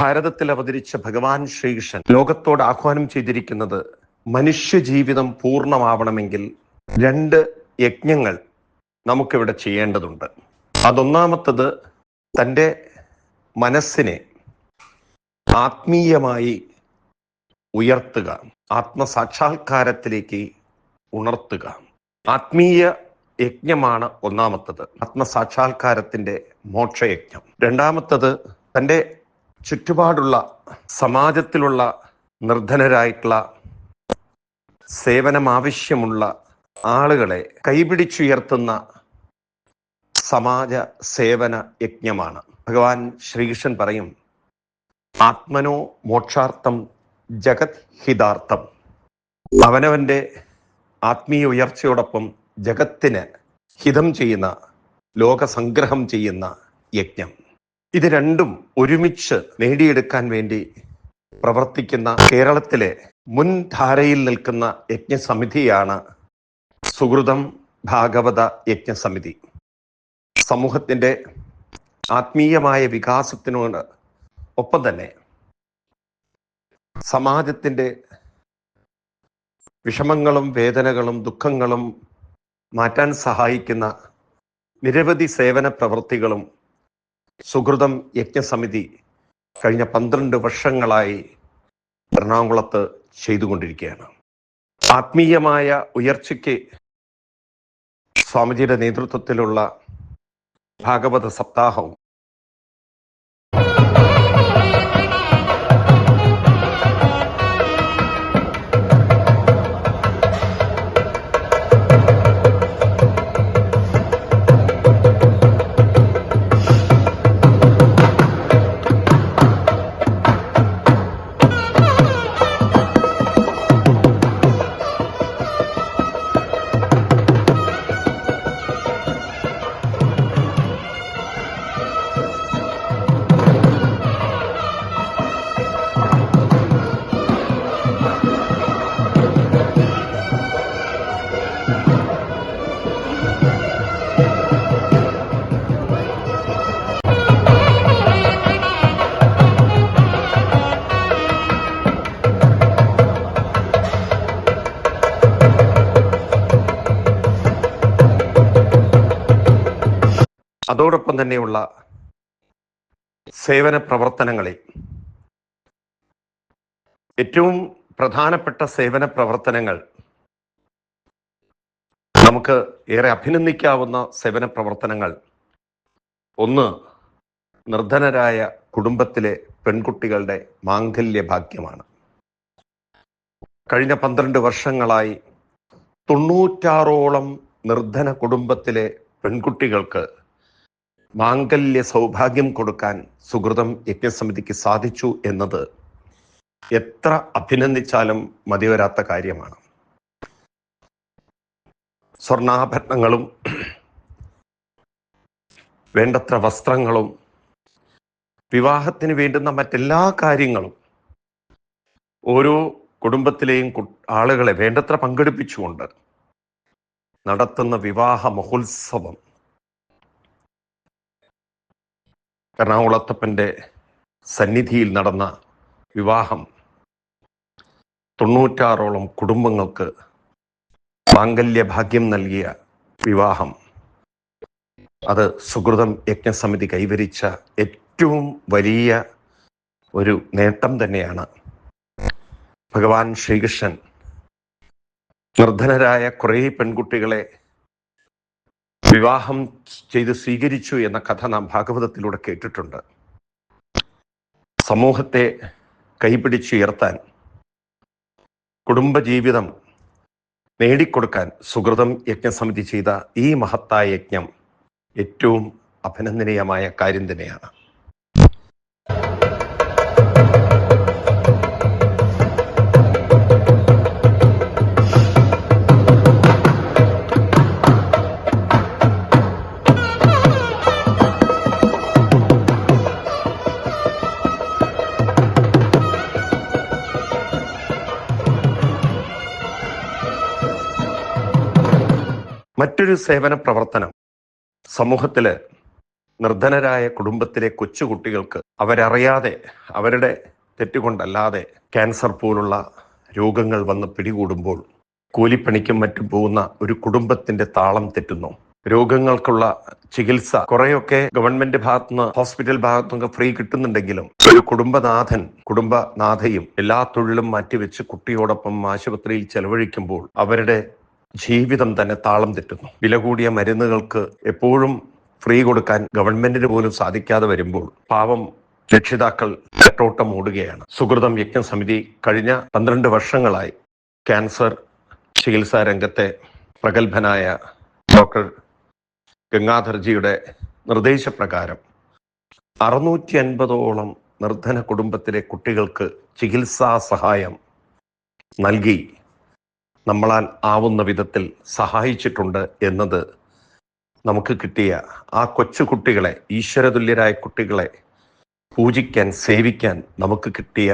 ഭാരതത്തിൽ അവതരിച്ച ഭഗവാൻ ശ്രീകൃഷ്ണൻ ലോകത്തോട് ആഹ്വാനം ചെയ്തിരിക്കുന്നത് മനുഷ്യജീവിതം പൂർണ്ണമാവണമെങ്കിൽ 2 യജ്ഞങ്ങൾ നമുക്കിവിടെ ചെയ്യേണ്ടതുണ്ട്. അതൊന്നാമത്തത് തൻ്റെ മനസ്സിനെ ആത്മീയമായി ഉയർത്തുക, ആത്മസാക്ഷാത്കാരത്തിലേക്ക് ഉണർത്തുക. ആത്മീയ യജ്ഞമാണ് ഒന്നാമത്തത്, ആത്മസാക്ഷാത്കാരത്തിന്റെ മോക്ഷയജ്ഞം. രണ്ടാമത്തത് തൻ്റെ ചുറ്റുപാടുള്ള സമാജത്തിലുള്ള നിർധനരായിട്ടുള്ള സേവനം ആവശ്യമുള്ള ആളുകളെ കൈപിടിച്ചുയർത്തുന്ന സമാജ സേവന യജ്ഞമാണ്. ഭഗവാൻ ശ്രീകൃഷ്ണൻ പറയും, ആത്മനോ മോക്ഷാർത്ഥം ജഗത് ഹിതാർത്ഥം. അവനവന്റെ ആത്മീയ ഉയർച്ചയോടൊപ്പം ജഗത്തിന് ഹിതം ചെയ്യുന്ന, ലോകസംഗ്രഹം ചെയ്യുന്ന യജ്ഞം. ഇത് രണ്ടും ഒരുമിച്ച് നേടിയെടുക്കാൻ വേണ്ടി പ്രവർത്തിക്കുന്ന കേരളത്തിലെ മുൻധാരയിൽ നിൽക്കുന്ന യജ്ഞസമിതിയാണ് സുഹൃതം ഭാഗവത യജ്ഞസമിതി. സമൂഹത്തിൻ്റെ ആത്മീയമായ വികാസത്തിനോട് ഒപ്പം തന്നെ സമാജത്തിൻ്റെ വിഷമങ്ങളും വേദനകളും ദുഃഖങ്ങളും മാറ്റാൻ സഹായിക്കുന്ന നിരവധി സേവന പ്രവൃത്തികളും സുഹൃതം യജ്ഞസമിതി കഴിഞ്ഞ 12 വർഷങ്ങളായി എറണാകുളത്ത് ചെയ്തുകൊണ്ടിരിക്കുകയാണ്. ആത്മീയമായ ഉയർച്ചയ്ക്ക് സ്വാമിജിയുടെ നേതൃത്വത്തിലുള്ള ഭാഗവത സപ്താഹവും അതോടൊപ്പം തന്നെയുള്ള സേവന പ്രവർത്തനങ്ങളിൽ ഏറ്റവും പ്രധാനപ്പെട്ട സേവന പ്രവർത്തനങ്ങൾ, നമുക്ക് ഏറെ അഭിനന്ദിക്കാവുന്ന സേവന പ്രവർത്തനങ്ങൾ, ഒന്ന് നിർധനരായ കുടുംബത്തിലെ പെൺകുട്ടികളുടെ മാംഗല്യ ഭാഗ്യമാണ്. കഴിഞ്ഞ 12 വർഷങ്ങളായി 96ഓളം നിർധന കുടുംബത്തിലെ പെൺകുട്ടികൾക്ക് മാംഗല്യ സൗഭാഗ്യം കൊടുക്കാൻ സുഹൃതം യജ്ഞസമിതിക്ക് സാധിച്ചു എന്നത് എത്ര അഭിനന്ദിച്ചാലും മതിവരാത്ത കാര്യമാണ്. സ്വർണ്ണാഭരണങ്ങളും വേണ്ടത്ര വസ്ത്രങ്ങളും വിവാഹത്തിന് വേണ്ടുന്ന മറ്റെല്ലാ കാര്യങ്ങളും ഓരോ കുടുംബത്തിലെയും ആളുകളെ വേണ്ടത്ര പങ്കെടുപ്പിച്ചുകൊണ്ട് നടത്തുന്ന വിവാഹ മഹോത്സവം എറണാകുളത്തപ്പൻ്റെ സന്നിധിയിൽ നടന്ന വിവാഹം 96ഓളം കുടുംബങ്ങൾക്ക് മാംഗല്യ ഭാഗ്യം നൽകിയ വിവാഹം, അത് സുഹൃതം യജ്ഞസമിതി കൈവരിച്ച ഏറ്റവും വലിയ ഒരു നേട്ടം തന്നെയാണ്. ഭഗവാൻ ശ്രീകൃഷ്ണൻ നിർധനരായ കുറേ പെൺകുട്ടികളെ വിവാഹം ചെയ്ത് സ്വീകരിച്ചു എന്ന കഥ നാം ഭാഗവതത്തിലൂടെ കേട്ടിട്ടുണ്ട്. സമൂഹത്തെ കൈപിടിച്ചുയർത്താൻ, കുടുംബജീവിതം നേടിക്കൊടുക്കാൻ സുഹൃതം യജ്ഞസമിതി ചെയ്ത ഈ മഹത്തായ യജ്ഞം ഏറ്റവും അഭിനന്ദനീയമായ കാര്യം തന്നെയാണ്. മറ്റൊരു സേവന പ്രവർത്തനം, സമൂഹത്തില് നിർധനരായ കുടുംബത്തിലെ കൊച്ചുകുട്ടികൾക്ക് അവരറിയാതെ, അവരുടെ തെറ്റുകൊണ്ടല്ലാതെ ക്യാൻസർ പോലുള്ള രോഗങ്ങൾ വന്ന് പിടികൂടുമ്പോൾ കൂലിപ്പണിക്കും മറ്റും പോകുന്ന ഒരു കുടുംബത്തിന്റെ താളം തെറ്റുന്നു. രോഗങ്ങൾക്കുള്ള ചികിത്സ കുറെയൊക്കെ ഗവൺമെന്റ് ഭാഗത്തുനിന്ന്, ഹോസ്പിറ്റൽ ഭാഗത്തുനിന്ന് ഫ്രീ കിട്ടുന്നുണ്ടെങ്കിലും ഒരു കുടുംബനാഥയും എല്ലാ തൊഴിലും മാറ്റിവെച്ച് കുട്ടിയോടൊപ്പം ആശുപത്രിയിൽ ചെലവഴിക്കുമ്പോൾ അവരുടെ ജീവിതം തന്നെ താളം തെറ്റുന്നു. വില കൂടിയ മരുന്നുകൾക്ക് എപ്പോഴും ഫ്രീ കൊടുക്കാൻ ഗവൺമെന്റിന് പോലും സാധിക്കാതെ വരുമ്പോൾ പാവം രക്ഷിതാക്കൾ നെട്ടോട്ടം ഓടുകയാണ്. സുകൃതം യജ്ഞസമിതി കഴിഞ്ഞ 12 വർഷങ്ങളായി ക്യാൻസർ ചികിത്സാ രംഗത്തെ പ്രഗത്ഭനായ ഡോക്ടർ ഗംഗാധർജിയുടെ നിർദ്ദേശപ്രകാരം 650ഓളം നിർധന കുടുംബത്തിലെ കുട്ടികൾക്ക് ചികിത്സാ സഹായം നൽകി നമ്മളാൽ ആവുന്ന വിധത്തിൽ സഹായിച്ചിട്ടുണ്ട് എന്നത് നമുക്ക് കിട്ടിയ ആ കൊച്ചുകുട്ടികളെ, ഈശ്വരതുല്യരായ കുട്ടികളെ പൂജിക്കാൻ, സേവിക്കാൻ നമുക്ക് കിട്ടിയ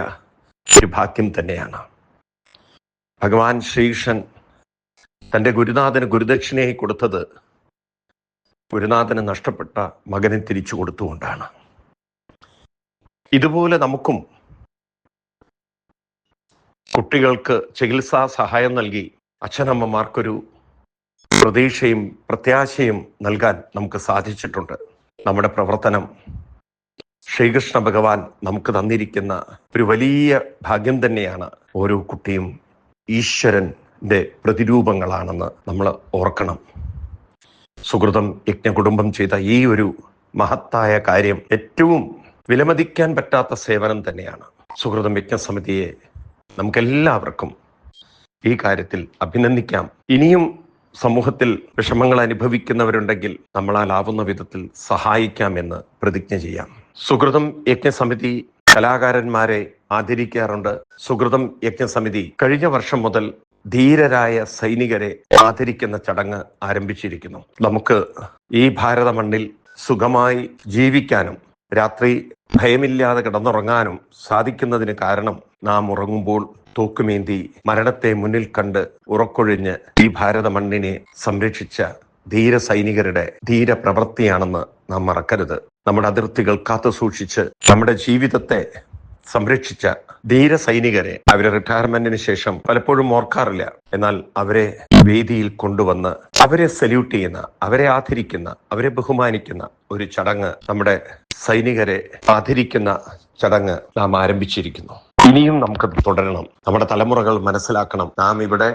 ഒരു ഭാഗ്യം തന്നെയാണ്. ഭഗവാൻ ശ്രീകൃഷ്ണൻ തൻ്റെ ഗുരുനാഥന് ഗുരുദക്ഷിണയായി കൊടുത്തത് ഗുരുനാഥന് നഷ്ടപ്പെട്ട മകനെ തിരിച്ചു കൊടുത്തുകൊണ്ടാണ്. ഇതുപോലെ നമുക്കും കുട്ടികൾക്ക് ചികിത്സാ സഹായം നൽകി അച്ഛനമ്മമാർക്കൊരു പ്രതീക്ഷയും പ്രത്യാശയും നൽകാൻ നമുക്ക് സാധിച്ചിട്ടുണ്ട്. നമ്മുടെ പ്രവർത്തനം ശ്രീകൃഷ്ണ ഭഗവാൻ നമുക്ക് തന്നിരിക്കുന്ന ഒരു വലിയ ഭാഗ്യം തന്നെയാണ്. ഓരോ കുട്ടിയും ഈശ്വരന്റെ പ്രതിരൂപങ്ങളാണെന്ന് നമ്മൾ ഓർക്കണം. സുകൃതം യജ്ഞകുടുംബം ചെയ്ത ഈ ഒരു മഹത്തായ കാര്യം ഏറ്റവും വിലമതിക്കാൻ പറ്റാത്ത സേവനം തന്നെയാണ്. സുകൃതം യജ്ഞസമിതിയെ നമുക്കെല്ലാവർക്കും ഈ കാര്യത്തിൽ അഭിനന്ദിക്കാം. ഇനിയും സമൂഹത്തിൽ വിഷമങ്ങൾ അനുഭവിക്കുന്നവരുണ്ടെങ്കിൽ നമ്മളാലാവുന്ന വിധത്തിൽ സഹായിക്കാമെന്ന് പ്രതിജ്ഞ ചെയ്യാം. സുകൃതം യജ്ഞസമിതി കലാകാരന്മാരെ ആദരിക്കാറുണ്ട്. സുകൃതം യജ്ഞസമിതി കഴിഞ്ഞ വർഷം മുതൽ ധീരരായ സൈനികരെ ആദരിക്കുന്ന ചടങ്ങ് ആരംഭിച്ചിരിക്കുന്നു. നമുക്ക് ഈ ഭാരത മണ്ണിൽ സുഖമായി ജീവിക്കാനും രാത്രി ഭയമില്ലാതെ കിടന്നുറങ്ങാനും സാധിക്കുന്നതിന് കാരണം നാം ഉറങ്ങുമ്പോൾ തോക്കുമേന്തി മരണത്തെ മുന്നിൽ കണ്ട് ഉറക്കൊഴിഞ്ഞ് ഈ ഭാരത മണ്ണിനെ സംരക്ഷിച്ച ധീര സൈനികരുടെ ധീര പ്രവൃത്തിയാണെന്ന് നാം മറക്കരുത്. നമ്മുടെ അതിർത്തികൾ കാത്തു സൂക്ഷിച്ച് നമ്മുടെ ജീവിതത്തെ സംരക്ഷിച്ച ധീര സൈനികരെ അവരെ റിട്ടയർമെന്റിന് ശേഷം പലപ്പോഴും ഓർക്കാറില്ല. എന്നാൽ അവരെ വേദിയിൽ കൊണ്ടുവന്ന് അവരെ സല്യൂട്ട് ചെയ്യുന്ന, അവരെ ആദരിക്കുന്ന, അവരെ ബഹുമാനിക്കുന്ന ഒരു ചടങ്ങ്, നമ്മുടെ സൈനികരെ ആദരിക്കുന്ന ചടങ്ങ് നാം ആരംഭിച്ചിരിക്കുന്നു. ഇനിയും നമുക്ക് തുടരണം. നമ്മുടെ തലമുറകൾ മനസ്സിലാക്കണം, നാം ഇവിടെ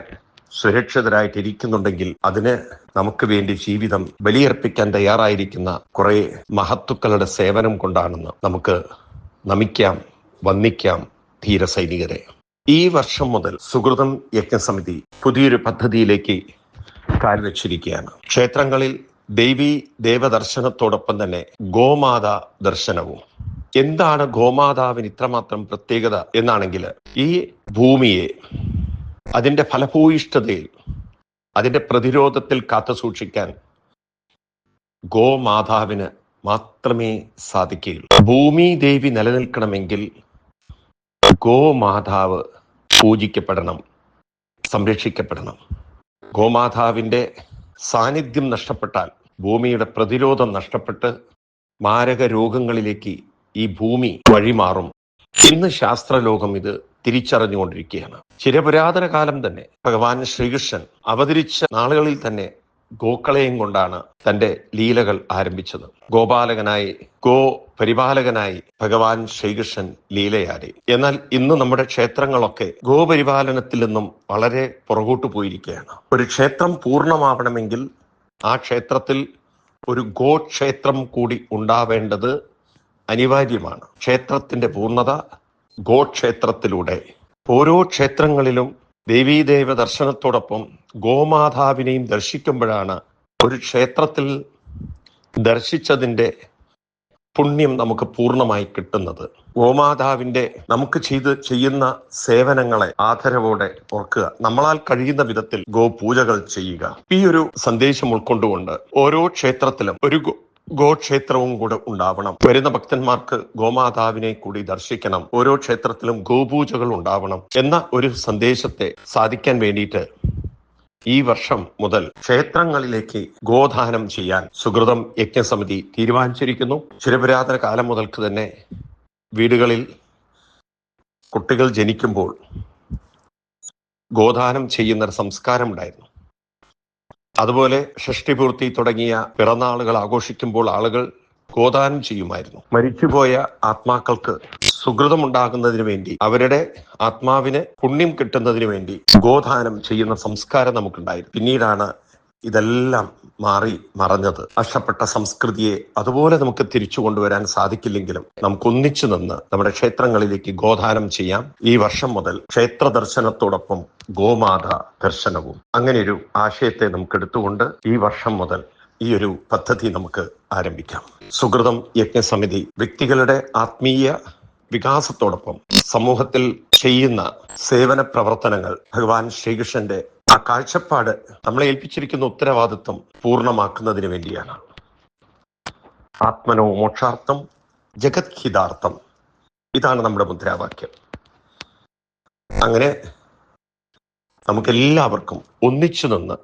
സുരക്ഷിതരായിട്ടിരിക്കുന്നുണ്ടെങ്കിൽ അതിന് നമുക്ക് വേണ്ടി ജീവിതം ബലിയർപ്പിക്കാൻ തയ്യാറായിരിക്കുന്ന കുറെ മഹത്തുക്കളുടെ സേവനം കൊണ്ടാണെന്ന് നമുക്ക് നമിക്കാം, വന്ദിക്കാം ധീര സൈനികരെ. ഈ വർഷം മുതൽ സുകൃതം യജ്ഞസമിതി പുതിയൊരു പദ്ധതിയിലേക്ക് കാൽവെച്ചിരിക്കുകയാണ്. ക്ഷേത്രങ്ങളിൽ ദേവീ ദേവദർശനത്തോടൊപ്പം തന്നെ ഗോമാതാ ദർശനവും. എന്താണ് ഗോമാതാവിന് ഇത്രമാത്രം പ്രത്യേകത എന്നാണെങ്കിൽ, ഈ ഭൂമിയെ അതിന്റെ ഫലഭൂയിഷ്ഠതയിൽ, അതിന്റെ പ്രതിരോധത്തിൽ കാത്തു സൂക്ഷിക്കാൻ ഗോമാതാവിന് മാത്രമേ സാധിക്കുകയുള്ളൂ. ഭൂമി ദേവി നിലനിൽക്കണമെങ്കിൽ ഗോമാതാവ് പൂജിക്കപ്പെടണം, സംരക്ഷിക്കപ്പെടണം. ഗോമാതാവിന്റെ സാന്നിധ്യം നഷ്ടപ്പെട്ടാൽ ഭൂമിയുടെ പ്രതിരോധം നഷ്ടപ്പെട്ട് മാരക രോഗങ്ങളിലേക്ക് ഈ ഭൂമി വഴിമാറും. ഇന്ന് ശാസ്ത്രലോകം ഇത് തിരിച്ചറിഞ്ഞുകൊണ്ടിരിക്കുകയാണ്. ചിരപുരാതന കാലം തന്നെ ഭഗവാൻ ശ്രീകൃഷ്ണൻ അവതരിച്ച നാളുകളിൽ തന്നെ ഗോക്കളെയും കൊണ്ടാണ് തന്റെ ലീലകൾ ആരംഭിച്ചത്. ഗോപാലകനായി, ഗോ പരിപാലകനായി ഭഗവാൻ ശ്രീകൃഷ്ണൻ ലീലയാടി. എന്നാൽ ഇന്ന് നമ്മുടെ ക്ഷേത്രങ്ങളൊക്കെ ഗോപരിപാലനത്തിൽ നിന്നും വളരെ പുറകോട്ട് പോയിരിക്കുകയാണ്. ഒരു ക്ഷേത്രം പൂർണ്ണമാവണമെങ്കിൽ ആ ക്ഷേത്രത്തിൽ ഒരു ഗോക്ഷേത്രം കൂടി ഉണ്ടാവേണ്ടത് അനിവാര്യമാണ്. ക്ഷേത്രത്തിന്റെ പൂർണ്ണത ഗോക്ഷേത്രത്തിലൂടെ. ഓരോ ക്ഷേത്രങ്ങളിലും ദേവീദേവ ദർശനത്തോടൊപ്പം ഗോമാതാവിനെയും ദർശിക്കുമ്പോഴാണ് ഒരു ക്ഷേത്രത്തിൽ ദർശിച്ചതിന്റെ പുണ്യം നമുക്ക് പൂർണ്ണമായി കിട്ടുന്നത്. ഗോമാതാവിന്റെ നമുക്ക് ചെയ്യുന്ന സേവനങ്ങളെ ആദരവോടെ ഓർക്കുക. നമ്മളാൽ കഴിയുന്ന വിധത്തിൽ ഗോപൂജകൾ ചെയ്യുക. ഈ ഒരു സന്ദേശം ഉൾക്കൊണ്ടുകൊണ്ട് ഓരോ ക്ഷേത്രത്തിലും ഒരു ഗോക്ഷേത്രവും കൂടെ ഉണ്ടാവണം. വരുന്ന ഭക്തന്മാർക്ക് ഗോമാതാവിനെ കൂടി ദർശിക്കണം. ഓരോ ക്ഷേത്രത്തിലും ഗോപൂജകൾ ഉണ്ടാവണം എന്ന ഒരു സന്ദേശത്തെ സാധിക്കാൻ വേണ്ടിയിട്ട് ഈ വർഷം മുതൽ ക്ഷേത്രങ്ങളിലേക്ക് ഗോദാനം ചെയ്യാൻ സുകൃതം യജ്ഞസമിതി തീരുമാനിച്ചിരിക്കുന്നു. ചിരപുരാതന കാലം മുതൽക്ക് തന്നെ വീടുകളിൽ കുട്ടികൾ ജനിക്കുമ്പോൾ ഗോദാനം ചെയ്യുന്ന സംസ്കാരമുണ്ടായിരുന്നു. അതുപോലെ ഷഷ്ടിപൂർത്തി തുടങ്ങിയ പിറന്നാളുകൾ ആഘോഷിക്കുമ്പോൾ ആളുകൾ ഗോദാനം ചെയ്യുമായിരുന്നു. മരിച്ചുപോയ ആത്മാക്കൾക്ക് സുകൃതമുണ്ടാകുന്നതിന് വേണ്ടി, അവരുടെ ആത്മാവിന് പുണ്യം കിട്ടുന്നതിന് വേണ്ടി ഗോദാനം ചെയ്യുന്ന സംസ്കാരം നമുക്കുണ്ടായിരുന്നു. പിന്നീടാണ് ഇതെല്ലാം മാറി മറഞ്ഞത്. നഷ്ടപ്പെട്ട സംസ്കൃതിയെ അതുപോലെ നമുക്ക് തിരിച്ചു കൊണ്ടുവരാൻ സാധിക്കില്ലെങ്കിലും നമുക്ക് ഒന്നിച്ചു നിന്ന് നമ്മുടെ ക്ഷേത്രങ്ങളിലേക്ക് ഗോദാനം ചെയ്യാം. ഈ വർഷം മുതൽ ക്ഷേത്ര ദർശനത്തോടൊപ്പം ഗോമാത ദർശനവും, അങ്ങനെയൊരു ആശയത്തെ നമുക്ക് എടുത്തുകൊണ്ട് ഈ വർഷം മുതൽ ഈ ഒരു പദ്ധതി നമുക്ക് ആരംഭിക്കാം. സുകൃതം യജ്ഞസമിതി വ്യക്തികളുടെ ആത്മീയ വികാസത്തോടൊപ്പം സമൂഹത്തിൽ ചെയ്യുന്ന സേവന പ്രവർത്തനങ്ങൾ, ഭഗവാൻ ശ്രീകൃഷ്ണന്റെ ആ കാഴ്ചപ്പാട്, നമ്മളെ ഏൽപ്പിച്ചിരിക്കുന്ന ഉത്തരവാദിത്വം പൂർണ്ണമാക്കുന്നതിന് വേണ്ടിയാണ്. ആത്മനോ മോക്ഷാർത്ഥം ജഗത് ഹിതാർത്ഥം, ഇതാണ് നമ്മുടെ മുദ്രാവാക്യം. അങ്ങനെ നമുക്കെല്ലാവർക്കും ഒന്നിച്ചു നിന്ന്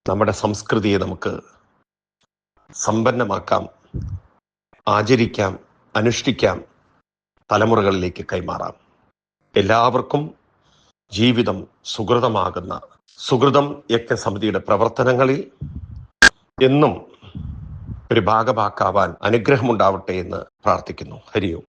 നമ്മുടെ സംസ്കൃതിയെ നമുക്ക് സമ്പന്നമാക്കാം, ആചരിക്കാം, അനുഷ്ഠിക്കാം, തലമുറകളിലേക്ക് കൈമാറാം. എല്ലാവർക്കും ജീവിതം സുകൃതമാകുന്ന സുകൃതം യജ്ഞസമിതിയുടെ പ്രവർത്തനങ്ങളിൽ എന്നും ഒരു ഭാഗമാക്കാവാൻ അനുഗ്രഹമുണ്ടാവട്ടെ എന്ന് പ്രാർത്ഥിക്കുന്നു. ഹരി ഓം.